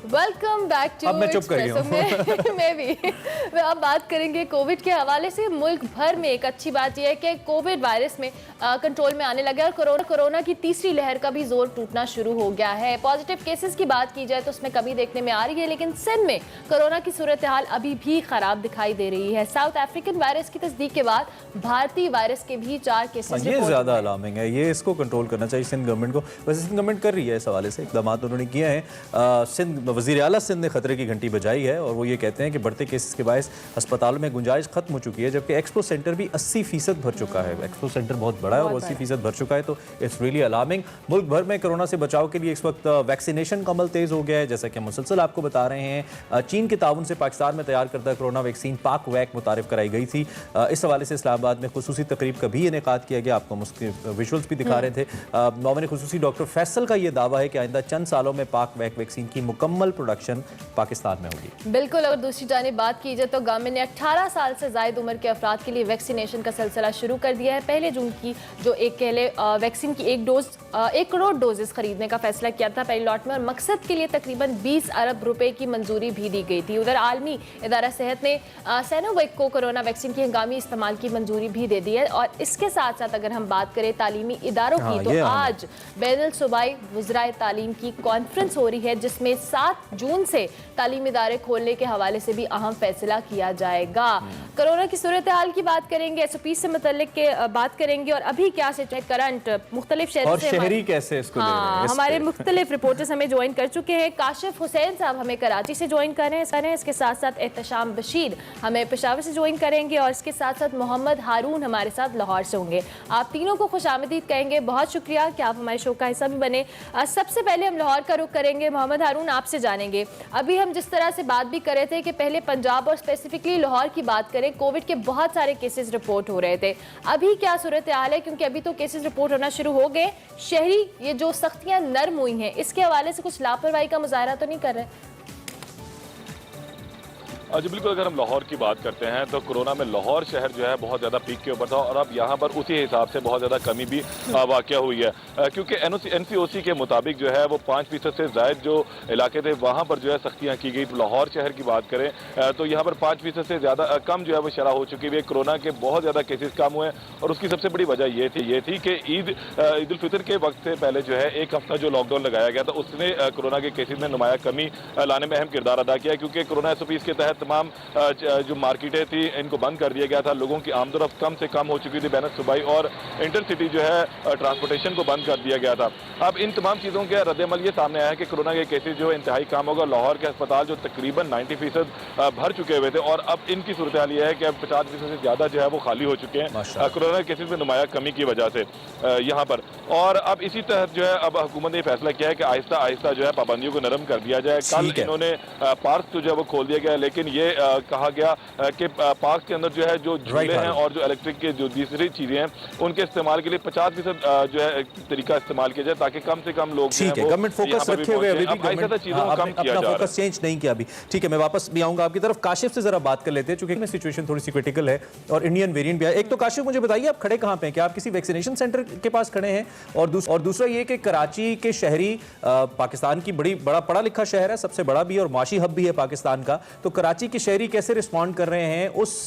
Welcome back to अब मैं चुप कर गया हूं। मैं भी अब बात करेंगे कोविड के हवाले से। मुल्क भर में एक अच्छी बात यह है कि कोविड वायरस में कंट्रोल में आने लगा है और कोरोना की तीसरी लहर का भी जोर टूटना शुरू हो गया है। पॉजिटिव केसेस की बात की जाए तो उसमें कमी देखने में आ रही है, लेकिन सिंध में कोरोना की सूरत हाल अभी भी खराब दिखाई दे रही है। साउथ अफ्रीकन वायरस की तस्दीक के बाद भारतीय वायरस के भी 4 केसेस ये ज्यादा अलार्मिंग है। ये इसको कंट्रोल करना चाहिए सिंध गवर्नमेंट को। वैसे सिंध गवर्नमेंट कर रही है इस हवाले से, इकदाम उन्होंने किए हैं। सिंध वज़ीर आला सिंध ने खतरे की घंटी बजाई है और वो ये कहते हैं कि बढ़ते केसेस के बायस अस्पतालों में गुंजाइश खत्म हो चुकी है, जबकि एक्सपो सेंटर भी 80% भर चुका है। एक्सपो सेंटर बहुत बड़ा है और 80% भर चुका है, तो इट्स रियली अलार्मिंग। मुल्क भर में कोरोना से बचाव के लिए इस वक्त वैक्सीनेशन का अमल तेज हो गया है, जैसा कि हम मुसलसल आपको बता रहे हैं। चीन के ताउन से पाकिस्तान में तैयार करदा कोरोना वैक्सीन पाक वैक मुतारिफ कराई गई थी। इस हवाले से इस्लामाबाद में खुसूसी तकरीब का भी इनेकाद किया गया। आपको उसके विजुअल्स भी दिखा रहे थे। मामले खुसूसी डॉक्टर फैसल का ये दावा है कि आइंदा चंद सालों में पाक वैक वैक्सीन की मुकम्मल प्रोडक्शन पाकिस्तान में होगी। बिल्कुल। अगर दूसरी जानिब बात की जाए तो गवर्नमेंट ने 18 साल से ज़ायद उम्र के अफराद के लिए वैक्सीनेशन का सिलसिला शुरू कर दिया है। पहले जून की जो एक कहले वैक्सीन की 1 करोड़ डोजेस खरीदने का फैसला किया था पहले लॉट में, और मकसद के लिए तकरीबन 20 अरब रुपए की मंजूरी भी दी गई थी। उधर आलमी इदारा सेहत ने सैनोवैक को कोरोना वैक्सीन की हंगामी इस्तेमाल की मंजूरी भी दे दी है। और इसके साथ साथ अगर हम बात करें तालीमी इदारों की, तो आज बैनुल सूबाई वज़राए तालीम की कॉन्फ्रेंस हो रही है, जिसमें 7 जून से तालीमी इदारे खोलने के हवाले से भी अहम फैसला किया जाएगा। कोरोना की सूरत हाल की बात करेंगे, SOP से मुतल्लिक के बात करेंगे और अभी क्या से करंट मुख्तलिफ शहरों से शहरी कैसे इसको ले रहे हैं। हमारे मुख्तलिफ रिपोर्टर्स हमें ज्वाइन कर चुके हैं। काशिफ हुसैन साहब हमें कराची से ज्वाइन कर रहे हैं, इसके साथ साथ एहतशाम बशीर हमें पेशावर से ज्वाइन करेंगे और इसके साथ साथ मोहम्मद हारून हमारे साथ लाहौर से होंगे। आप तीनों को खुशामदीद कहेंगे, बहुत शुक्रिया कि आप हमारे शो का हिस्सा भी बने। सबसे पहले हम लाहौर का रुख करेंगे। मोहम्मद हारून, आपसे जानेंगे, अभी हम जिस तरह से बात भी कर रहे थे कि पहले पंजाब और स्पेसिफिकली लाहौर की बात करें, कोविड के बहुत सारे केसेस रिपोर्ट हो रहे थे, अभी क्या सूरत हाल है? क्योंकि अभी तो केसेस रिपोर्ट होना शुरू हो गए। शहरी ये जो सख्तियां नरम हुई हैं, इसके हवाले से कुछ लापरवाही का मुजाहरा तो नहीं कर रहे? जी बिल्कुल। अगर हम लाहौर की बात करते हैं तो कोरोना में लाहौर शहर जो है बहुत ज़्यादा पीक के ऊपर था और अब यहाँ पर उसी हिसाब से बहुत ज़्यादा कमी भी वाक़या हुई है, क्योंकि NCOC के मुताबिक जो है वो 5% से ज़ायद जो इलाके थे वहाँ पर जो है सख्तियाँ की गई। तो लाहौर शहर की बात करें तो यहाँ पर 5% से ज़्यादा कम जो है वो शरह हो चुकी है। कोरोना के बहुत ज़्यादा केसेस कम हुए और उसकी सबसे बड़ी वजह ये थी कि ईद उल फितर के वक्त से पहले जो है एक हफ्ता जो लॉकडाउन लगाया गया था उसने कोरोना के केसेस में नुमाया कमी लाने में अहम किरदार अदा किया, क्योंकि कोरोना SOPs के तहत तमाम जो मार्केटें थी इनको बंद कर दिया गया था। लोगों की आमदोरफ्त कम से कम हो चुकी थी। बैनुल सूबाई और इंटरसिटी जो है ट्रांसपोर्टेशन को बंद कर दिया गया था। अब इन तमाम चीज़ों के रद्दमल ये सामने आया है कि कोरोना के केसेस जो इंतहाई कम होगा। लाहौर के अस्पताल जो तकरीबन 90% भर चुके हुए थे और अब इनकी सूरत हाल यह है कि अब 50% से ज़्यादा जो है वो खाली हो चुके हैं कोरोना के केसेस में नुमाया कमी की वजह से यहाँ पर। और अब इसी तहत जो है अब हुकूमत ने फैसला किया है कि आहिस्ता आहिस्ता जो है पाबंदियों को नरम कर दिया जाए। कल इन्होंने पार्क तो जो है वो खोल दिया गया, लेकिन ये कहा गया कि पार्क के अंदर जो है जो झूले हैं और जो इलेक्ट्रिक के जो दूसरी चीजें हैं उनके इस्तेमाल के लिए 50% जो है तरीका इस्तेमाल किया जाए, ताकि कम से कम लोग गवर्नमेंट फोकस रखे हुए अभी भी अपना फोकस चेंज नहीं किया अभी। ठीक है, मैं वापस भी आऊंगा आपकी तरफ। काशिफ से जरा बात कर लेते हैं, चूंकि सिचुएशन थोड़ी सी क्रिटिकल है और इंडियन वेरिएंट भी है। एक तो काशिफ मुझे बताइए आप खड़े कहां पे हैं? क्या आप किसी वैक्सीनेशन सेंटर के पास खड़े हैं? और दूसरा ये कि कराची के शहरी पाकिस्तान की बड़ा पढ़ा लिखा शहर है, सबसे बड़ा भी और माशी हब भी है पाकिस्तान का, तो कराची के शहरी कैसे रिस्पॉन्ड कर रहे हैं उस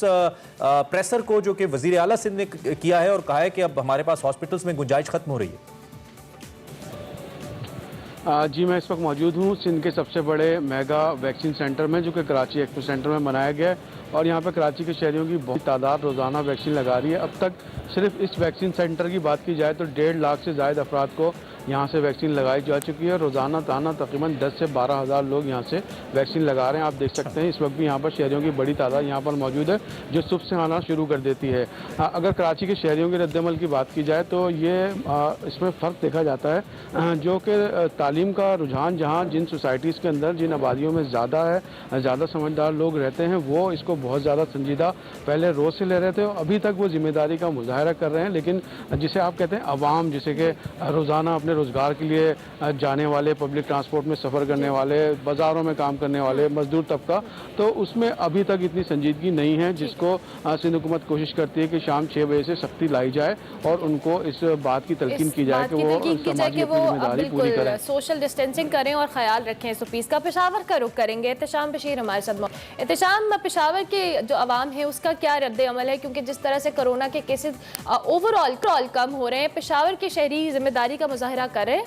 प्रेशर को जो कि वजीर आला सिंध ने किया है और कहा है कि अब हमारे पास हॉस्पिटल्स में गुंजाइश खत्म हो रही है? जी, मैं इस वक्त मौजूद हूँ सिंध के सबसे बड़े मेगा वैक्सीन सेंटर में, जो कि कराची एक्सपो सेंटर में बनाया गया है और यहाँ पर कराची के शहरियों की बहुत तादाद रोज़ाना वैक्सीन लगा रही है। अब तक सिर्फ इस वैक्सीन सेंटर की बात की जाए तो 1.5 लाख से ज़्यादा अफराद को यहाँ से वैक्सीन लगाई जा चुकी है। रोज़ाना तकरीबन 10 से 12 हज़ार लोग यहाँ से वैक्सीन लगा रहे हैं। आप देख सकते हैं इस वक्त भी यहाँ पर शहरियों की बड़ी तादाद यहाँ पर मौजूद है, जो सुबह से आना शुरू कर देती है। अगर कराची के शहरियों के रद्दमल की बात की जाए तो ये इसमें फ़र्क देखा जाता है, जो कि तालीम का रुझान जहाँ जिन सोसाइटीज़ के अंदर जिन आबादियों में ज़्यादा है, ज़्यादा समझदार लोग रहते हैं, वो इसको बहुत ज़्यादा संजीदा पहले रोज़ से ले रहे थे। अभी तक वो जिम्मेदारी का मुजाहरा कर रहे हैं, लेकिन जिसे आप कहते हैं अवाम, जिसे कि रोज़ाना अपने रोज़गार के लिए जाने वाले, पब्लिक ट्रांसपोर्ट में सफ़र करने वाले, बाज़ारों में काम करने वाले, मजदूर तबका, तो उसमें अभी तक इतनी संजीदगी नहीं है जिसको सिंध हुकूमत कोशिश करती है कि शाम 6 बजे से सख्ती लाई जाए और उनको इस बात की तलकीन की जाए कि वो समाजी अपनी जिम्मेदारी पूरी करें, सोशल डिस्टेंसिंग करें और ख्याल रखें। इस पीस का पेशावर का रुख करेंगे। एहतशाम बशीर हमारे साथ। एहतशाम, पेशावर के जो आवाम है उसका क्या रद्द अमल है, क्योंकि जिस तरह से कोरोना के केसेस ओवरऑल कम हो रहे हैं, पेशावर के शहरी जिम्मेदारी का मुजाहरा कर रहे हैं?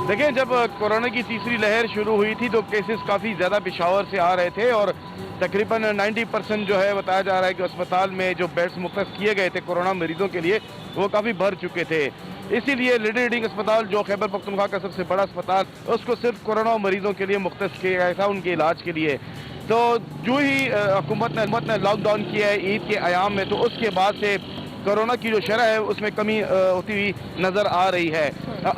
देखिए, जब कोरोना की तीसरी लहर शुरू हुई थी तो केसेस काफ़ी ज़्यादा पेशावर से आ रहे थे और तकरीबन 90% जो है बताया जा रहा है कि अस्पताल में जो बेड्स मुख्तस किए गए थे कोरोना मरीजों के लिए वो काफ़ी भर चुके थे। इसीलिए लेडी रीडिंग अस्पताल, जो खैबर पख्तूनख्वा का सबसे बड़ा अस्पताल, उसको सिर्फ कोरोना मरीजों के लिए मुख्तस किया गया था, उनके इलाज के लिए। तो जो ही हुकूमत ने लॉकडाउन किया है ईद के अयाम में, तो उसके बाद से कोरोना की जो शरह है उसमें कमी होती हुई नज़र आ रही है।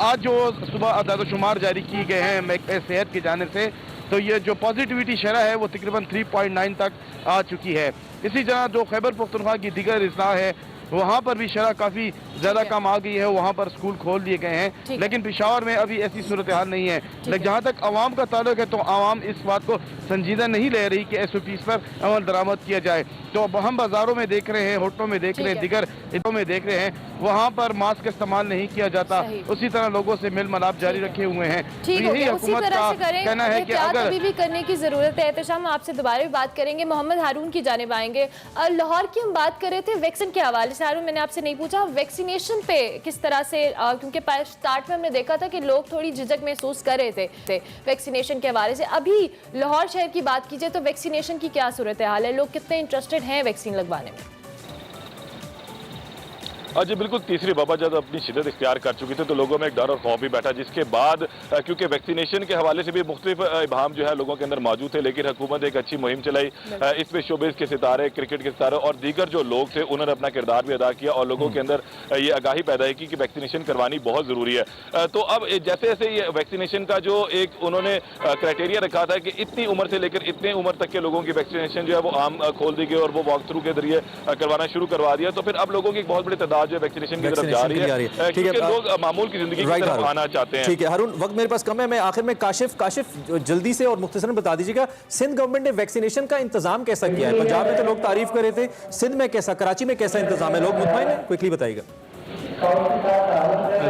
आज जो सुबह अदाद-ओ-शुमार जारी किए गए हैं महकमे सेहत की जानिब से, तो ये जो पॉजिटिविटी शरह है वो तकरीबन 3.9 तक आ चुकी है। इसी तरह जो खैबर पख्तूनख्वा की दीगर अजला है वहाँ पर भी शरह काफ़ी ज़्यादा कम आ गई है, वहाँ पर स्कूल खोल दिए गए हैं, लेकिन पेशावर में अभी ऐसी सूरत हाल नहीं है। लेकिन जहाँ तक आवाम का ताल्लुक है तो आवाम इस बात को संजीदा नहीं ले रही कि SOPs पर अमल दरामद किया जाए। तो अब हम बाज़ारों में देख रहे हैं, होटलों में देख रहे हैं, दिगर इलाकों में देख रहे हैं, वहाँ पर मास्क इस्तेमाल नहीं किया जाता, उसी तरह लोगों से मिल मिलाप जारी रखे हुए हैं। तो यही हुकूमत का कहना है कि अगर अभी भी करने की ज़रूरत है। एहतशाम, आपसे दोबारा भी बात करेंगे, मोहम्मद हारून की जानिब आएंगे। लाहौर की हम बात कर रहे थे वैक्सीन के हवाले से। हारून, मैंने आपसे नहीं पूछा वैक्सीनेशन पे किस तरह से, क्योंकि स्टार्ट में हमने देखा था कि लोग थोड़ी झिझक महसूस कर रहे थे वैक्सीनेशन के हवाले से। अभी लाहौर शहर की बात कीजिए तो वैक्सीनेशन की क्या सूरत हाल है, लोग कितने इंटरेस्टेड हैं वैक्सीन लगवाने में? जी बिल्कुल, तीसरी वबा जब अपनी शिद्दत इख्तियार कर चुकी थी तो लोगों में एक डर और खौफ भी बैठा, जिसके बाद क्योंकि वैक्सीनेशन के हवाले से भी मुख्तलिफ इबाम जो है लोगों के अंदर मौजूद थे, लेकिन हुकूमत एक अच्छी मुहिम चलाई। इसमें शोबिस के सितारे, क्रिकेट के सितारे और दीगर जो लोग थे उन्होंने अपना किरदार भी अदा किया और लोगों के अंदर ये आगाही पैदा की कि वैक्सीनेशन करवानी बहुत ज़रूरी है। तो अब जैसे जैसे ये वैक्सीनेशन का जो एक उन्होंने क्राइटेरिया रखा था कि इतनी उम्र से लेकर इतने उम्र तक के लोगों की वैक्सीनेशन जो है वो आम खोल दी गई और वो वॉक थ्रू के जरिए करवाना शुरू करवा दिया, तो फिर अब लोगों की एक बहुत बड़ी तादाद जो है वैक्सीनेशन की जा रही है, क्योंकि लोग मामूल की जिंदगी की तरफ आना चाहते हैं। ठीक है हारून, वक्त मेरे पास कम है। मैं आखिर में काशिफ जल्दी से और मुख्तसरन बता दीजिएगा, सिंध गवर्नमेंट ने वैक्सीनेशन का इंतजाम कैसा किया है? पंजाब में तो लोग तारीफ कर रहे थे, सिंध में कैसा, कराची में कैसा इंतजाम है, लोग मुतमईन हैं? क्विकली बताइएगा।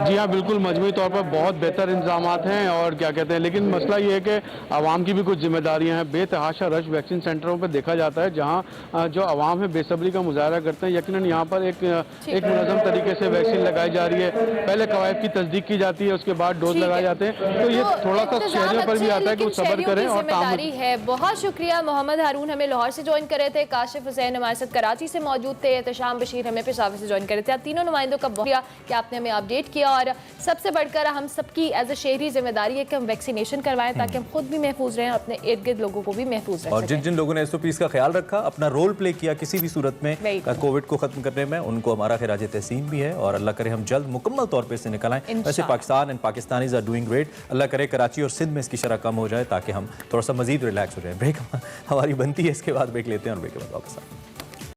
जी हाँ, बिल्कुल मजमूई तौर पर बहुत बेहतर इंतजाम हैं और क्या कहते हैं, लेकिन मसला ये है कि आवाम की भी कुछ जिम्मेदारियां हैं। बेतहाशा रश वैक्सीन सेंटरों पर देखा जाता है, जहां जो आवाम है बेसब्री का मुजाहरा करते हैं। यकीनन यहाँ पर एक मुनज़्ज़म तरीके से वैक्सीन लगाई जा रही है, पहले कवायद की तस्दीक की जाती है, उसके बाद डोज लगाए जाते हैं। तो ये थोड़ा सा शहरियों पर भी आता है कि वो सब्र करें और जिम्मेदारी है। बहुत शुक्रिया मोहम्मद हारून, हमें लाहौर से ज्वाइन कर रहे थे, काशिफ हुसैन हमारे साथ कराची से मौजूद थे, एहतशाम बशीर हमें पेशावर से ज्वाइन कर रहे थे। आप तीनों नुमाइंदों का बहुत कि आपने हमें अपडेट किया और सबसे बढ़कर हम सबकी एज ए शहरी जिम्मेदारी है कि हम वैक्सीनेशन करवाएं ताकि हम खुद भी महफूज रहें और अपने इर्द गिर्द लोगों को भी महफूज रखें। और जिन जिन लोगों ने SOPs का ख्याल रखा, अपना रोल प्ले किया किसी भी सूरत में कोविड को खत्म करने में, उनको हमारा खिराज तहसीन भी है और अल्लाह करे हम जल्द मुकम्मल तौर पर इससे निकल आएं। वैसे Pakistan and Pakistanis are doing great. Allah करे कराची और सिंध में इसकी शरह कम हो जाए ताकि हम थोड़ा सा मजीद रिलैक्स हो जाए। ब्रेक हमारी बनती है, इसके बाद ब्रेक लेते हैं और ब्रेक के बाद वापस आते हैं।